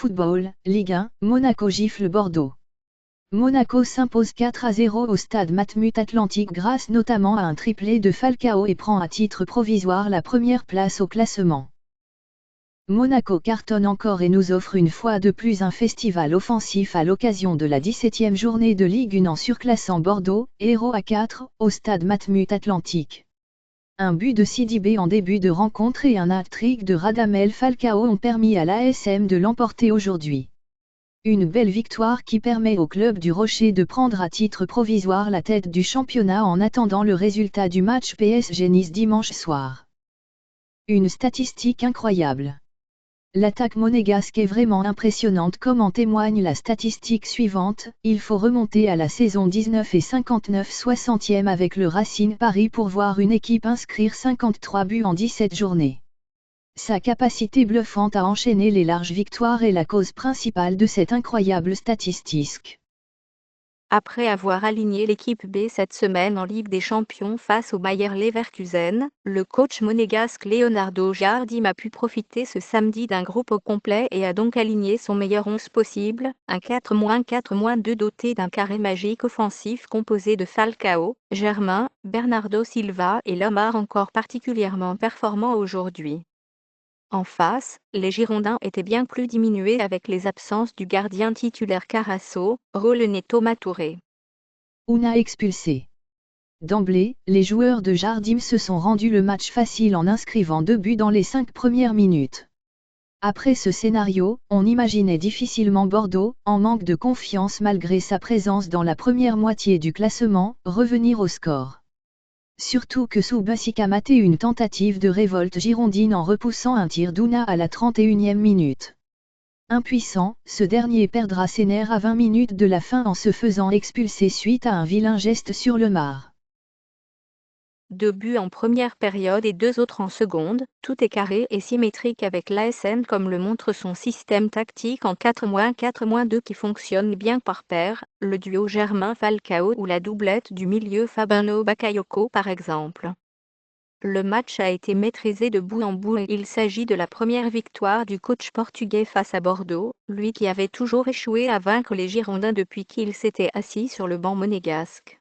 Football, Ligue 1, Monaco gifle Bordeaux. Monaco s'impose 4-0 au stade Matmut Atlantique grâce notamment à un triplé de Falcao et prend à titre provisoire la première place au classement. Monaco cartonne encore et nous offre une fois de plus un festival offensif à l'occasion de la 17e journée de Ligue 1 en surclassant Bordeaux, héros à 4, au stade Matmut Atlantique. Un but de Sidibé en début de rencontre et un hat-trick de Radamel Falcao ont permis à l'ASM de l'emporter aujourd'hui. Une belle victoire qui permet au club du Rocher de prendre à titre provisoire la tête du championnat en attendant le résultat du match PSG-Nice dimanche soir. Une statistique incroyable. L'attaque monégasque est vraiment impressionnante comme en témoigne la statistique suivante, il faut remonter à la saison 19 et 59/60e avec le Racing Paris pour voir une équipe inscrire 53 buts en 17 journées. Sa capacité bluffante à enchaîner les larges victoires est la cause principale de cette incroyable statistique. Après avoir aligné l'équipe B cette semaine en Ligue des Champions face au Bayer Leverkusen, le coach monégasque Leonardo Jardim a pu profiter ce samedi d'un groupe au complet et a donc aligné son meilleur 11 possible, un 4-4-2 doté d'un carré magique offensif composé de Falcao, Germain, Bernardo Silva et Lemar encore particulièrement performants aujourd'hui. En face, les Girondins étaient bien plus diminués avec les absences du gardien titulaire Carasso, Rollen et Thomas Touré. Una expulsé. D'emblée, les joueurs de Jardim se sont rendus le match facile en inscrivant 2 buts dans les 5 premières minutes. Après ce scénario, on imaginait difficilement Bordeaux, en manque de confiance malgré sa présence dans la première moitié du classement, revenir au score. Surtout que Subasic a maté une tentative de révolte girondine en repoussant un tir d'Ouna à la 31e minute. Impuissant, ce dernier perdra ses nerfs à 20 minutes de la fin en se faisant expulser suite à un vilain geste sur Lemar. 2 buts en première période et 2 autres en seconde, tout est carré et symétrique avec l'ASN comme le montre son système tactique en 4-4-2 qui fonctionne bien par paire, le duo Germain-Falcao ou la doublette du milieu Fabinho-Bakayoko par exemple. Le match a été maîtrisé de bout en bout et il s'agit de la première victoire du coach portugais face à Bordeaux, lui qui avait toujours échoué à vaincre les Girondins depuis qu'il s'était assis sur le banc monégasque.